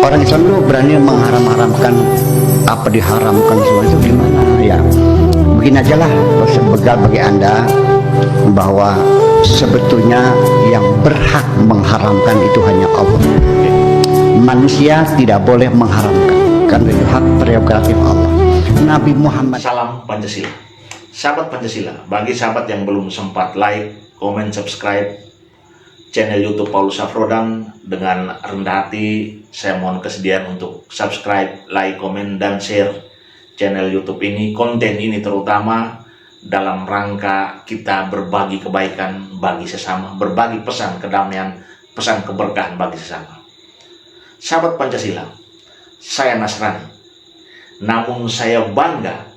Orang Islam itu berani mengharam-haramkan apa diharamkan semua itu gimana ya? Begini aja lah bekal bagi Anda bahwa sebetulnya yang berhak mengharamkan itu hanya Allah. Manusia tidak boleh mengharamkan karena itu hak prerogatif Allah. Nabi Muhammad. Salam Pancasila. Sahabat Pancasila, bagi sahabat yang belum sempat like, komen, subscribe channel YouTube Paulus Safrodan, dengan rendah hati saya mohon kesediaan untuk subscribe, like, komen, dan share channel YouTube ini. Konten ini terutama dalam rangka kita berbagi kebaikan bagi sesama, berbagi pesan kedamaian, pesan keberkahan bagi sesama. Sahabat Pancasila, saya Nasrani, namun saya bangga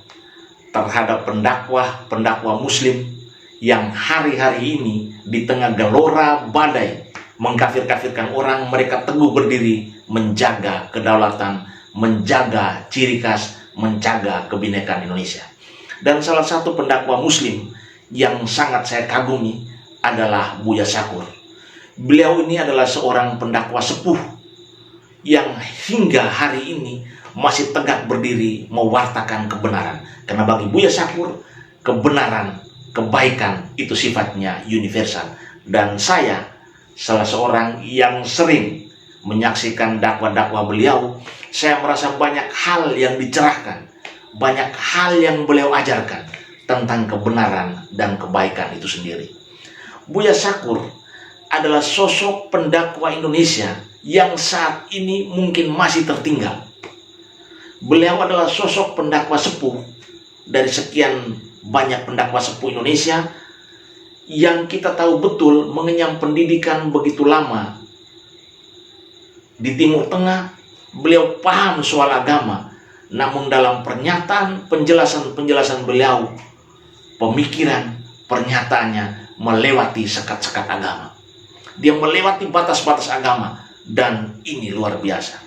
terhadap pendakwah Muslim yang hari-hari ini di tengah gelora badai mengkafir-kafirkan orang, mereka teguh berdiri menjaga kedaulatan, menjaga ciri khas, menjaga kebinekaan Indonesia. Dan salah satu pendakwah Muslim yang sangat saya kagumi adalah Buya Syakur. Beliau ini adalah seorang pendakwah sepuh yang hingga hari ini masih tegak berdiri mewartakan kebenaran. Karena bagi Buya Syakur, kebenaran, kebaikan itu sifatnya universal. Dan saya salah seorang yang sering menyaksikan dakwah-dakwah beliau. Saya merasa banyak hal yang dicerahkan, banyak hal yang beliau ajarkan tentang kebenaran dan kebaikan itu sendiri. Buya Syakur adalah sosok pendakwah Indonesia yang saat ini mungkin masih tertinggal. Beliau adalah sosok pendakwah sepuh dari sekian banyak pendakwah sepuh Indonesia yang kita tahu betul mengenyam pendidikan begitu lama di Timur Tengah. Beliau paham soal agama, namun dalam pernyataan, penjelasan beliau, pemikiran, pernyataannya melewati sekat-sekat agama. Dia melewati batas-batas agama, dan ini luar biasa.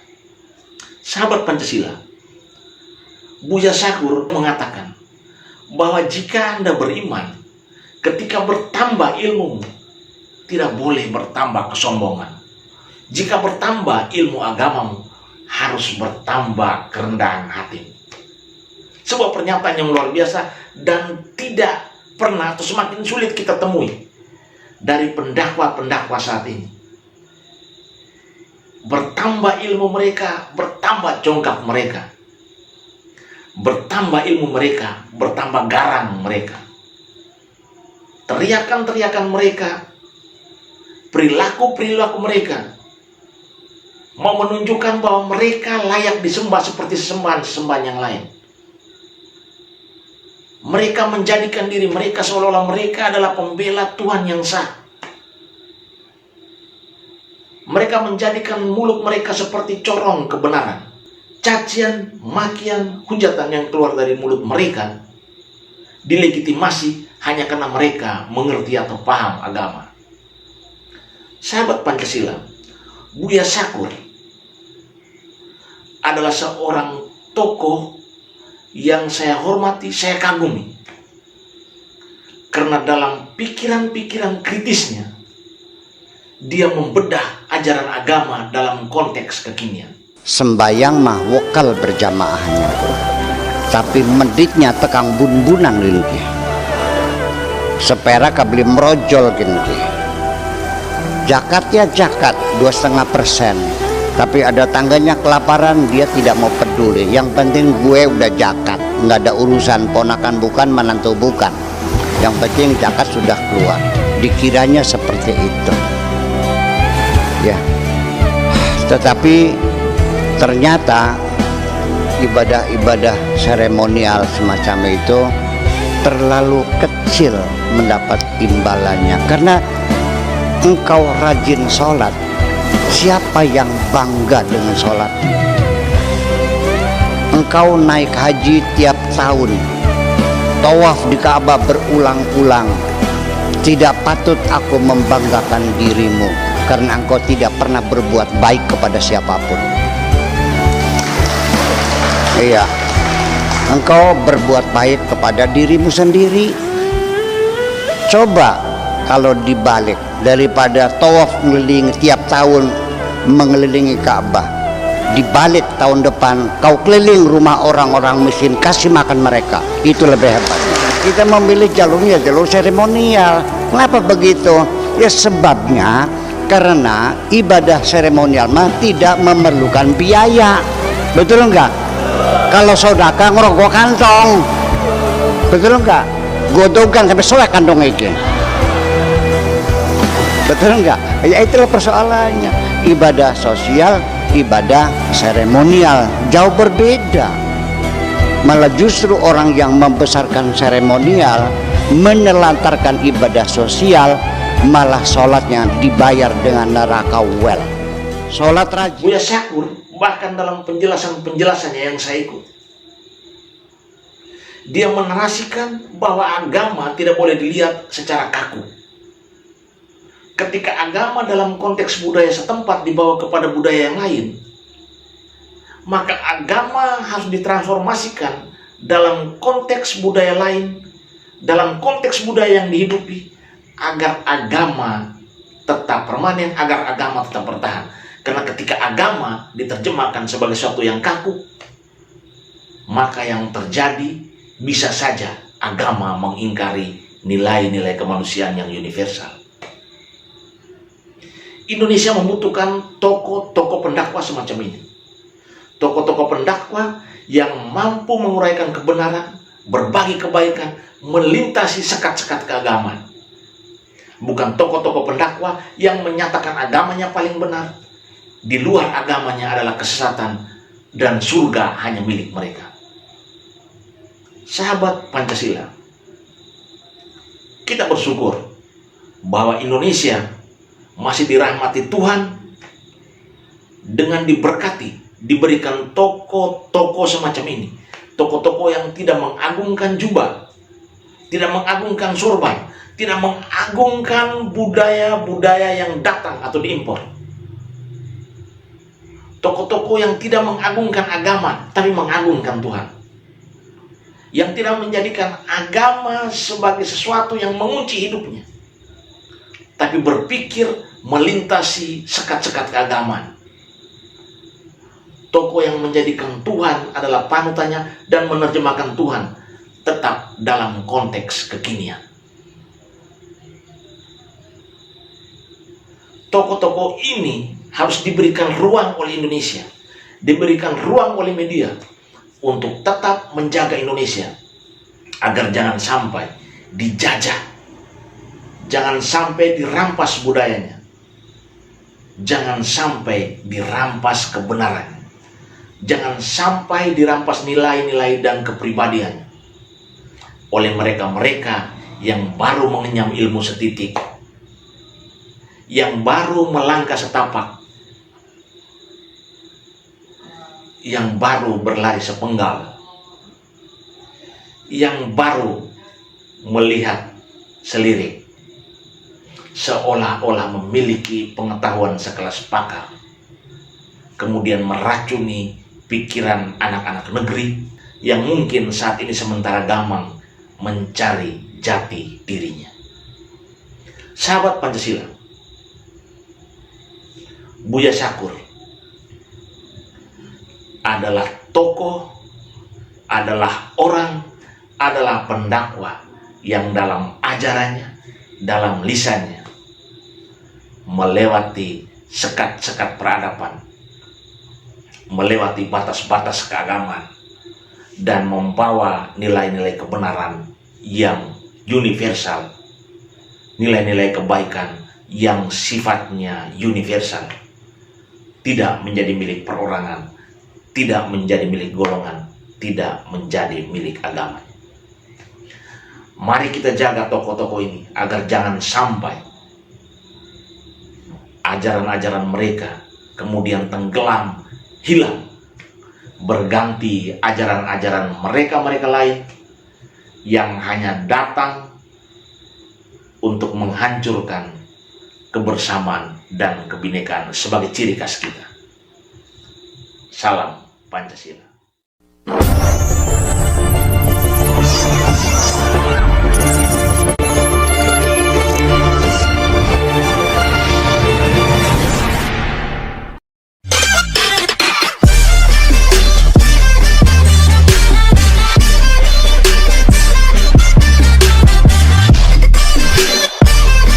Sahabat Pancasila, Buya Syakur mengatakan bahwa jika Anda beriman, ketika bertambah ilmu, tidak boleh bertambah kesombongan. Jika bertambah ilmu agamamu, harus bertambah kerendahan hati. Sebuah pernyataan yang luar biasa dan tidak pernah atau semakin sulit kita temui dari pendakwah-pendakwah saat ini. Bertambah ilmu mereka, bertambah jongkak mereka. Bertambah ilmu mereka, bertambah garang mereka. Teriakan-teriakan mereka, perilaku-perilaku mereka mau menunjukkan bahwa mereka layak disembah seperti sesembahan-sesembahan yang lain. Mereka menjadikan diri mereka seolah-olah mereka adalah pembela Tuhan yang sah. Mereka menjadikan mulut mereka seperti corong kebenaran. Cacian, makian, hujatan yang keluar dari mulut mereka dilegitimasi hanya karena mereka mengerti atau paham agama. Sahabat Pancasila, Buya Syakur adalah seorang tokoh yang saya hormati, saya kagumi. Karena dalam pikiran-pikiran kritisnya, dia membedah ajaran agama dalam konteks kekinian. Sembayang mah wokal berjamaahnya, tapi meditnya tekang bun-bunan lagi. Sepera kabeli merojol gini. Zakat ya zakat 2,5%, tapi ada tangganya kelaparan, dia tidak mau peduli. Yang penting gue udah zakat, nggak ada urusan ponakan bukan, menantu bukan. Yang penting zakat sudah keluar. Dikiranya seperti itu, ya. Tetapi ternyata ibadah-ibadah seremonial semacam itu terlalu kecil mendapat imbalannya. Karena engkau rajin sholat, siapa yang bangga dengan sholat? Engkau naik haji tiap tahun, tawaf di Ka'bah berulang-ulang. Tidak patut aku membanggakan dirimu, karena engkau tidak pernah berbuat baik kepada siapapun. Iya, engkau berbuat baik kepada dirimu sendiri. Coba kalau dibalik, daripada tawaf mengelilingi tiap tahun mengelilingi Ka'bah, di balik tahun depan kau keliling rumah orang-orang miskin, kasih makan mereka. Itu lebih hebat. Kita memilih jalurnya jalur seremonial. Kenapa begitu? Ya sebabnya karena ibadah seremonial mah tidak memerlukan biaya. Betul enggak? Kalau saudara ngerokok kantong, betul enggak? Godogan sampai soek kantong itu. Betul enggak? Ya itulah persoalannya. Ibadah sosial, ibadah seremonial jauh berbeda. Malah justru orang yang membesarkan seremonial, menelantarkan ibadah sosial, malah sholatnya dibayar dengan neraka well. Sholat rajin. Buya Syakur bahkan dalam penjelasannya yang saya ikut, dia menarasikan bahwa agama tidak boleh dilihat secara kaku. Ketika agama dalam konteks budaya setempat dibawa kepada budaya yang lain, maka agama harus ditransformasikan dalam konteks budaya lain, dalam konteks budaya yang dihidupi, agar agama tetap permanen, agar agama tetap bertahan. Karena ketika agama diterjemahkan sebagai sesuatu yang kaku, maka yang terjadi bisa saja agama mengingkari nilai-nilai kemanusiaan yang universal. Indonesia membutuhkan tokoh-tokoh pendakwah semacam ini. Tokoh-tokoh pendakwah yang mampu menguraikan kebenaran, berbagi kebaikan, melintasi sekat-sekat keagamaan. Bukan tokoh-tokoh pendakwah yang menyatakan agamanya paling benar, di luar agamanya adalah kesesatan, dan surga hanya milik mereka. Sahabat Pancasila, kita bersyukur bahwa Indonesia masih dirahmati Tuhan dengan diberkati, diberikan tokoh-tokoh semacam ini. Tokoh-tokoh yang tidak mengagungkan jubah, tidak mengagungkan sorban, tidak mengagungkan budaya-budaya yang datang atau diimpor. Tokoh-tokoh yang tidak mengagungkan agama, tapi mengagungkan Tuhan. Yang tidak menjadikan agama sebagai sesuatu yang mengunci hidupnya, tapi berpikir melintasi sekat-sekat keagamaan. Tokoh yang menjadikan Tuhan adalah panutannya dan menerjemahkan Tuhan tetap dalam konteks kekinian. Tokoh-tokoh ini harus diberikan ruang oleh Indonesia, diberikan ruang oleh media untuk tetap menjaga Indonesia agar jangan sampai dijajah, jangan sampai dirampas budayanya, jangan sampai dirampas kebenarannya, jangan sampai dirampas nilai-nilai dan kepribadiannya oleh mereka-mereka yang baru mengenyam ilmu setitik, yang baru melangkah setapak, yang baru berlari sepenggal, yang baru melihat selirik, seolah-olah memiliki pengetahuan sekelas pakar, kemudian meracuni pikiran anak-anak negeri yang mungkin saat ini sementara gamang mencari jati dirinya. Sahabat Pancasila, Buya Syakur adalah tokoh, adalah orang, adalah pendakwah yang dalam ajarannya, dalam lisannya melewati sekat-sekat peradaban, melewati batas-batas keagamaan, dan membawa nilai-nilai kebenaran yang universal, nilai-nilai kebaikan yang sifatnya universal, tidak menjadi milik perorangan, tidak menjadi milik golongan, tidak menjadi milik agama. Mari kita jaga tokoh-tokoh ini agar jangan sampai ajaran-ajaran mereka kemudian tenggelam, hilang, berganti ajaran-ajaran mereka-mereka lain yang hanya datang untuk menghancurkan kebersamaan dan kebinekaan sebagai ciri khas kita. Salam Pancasila.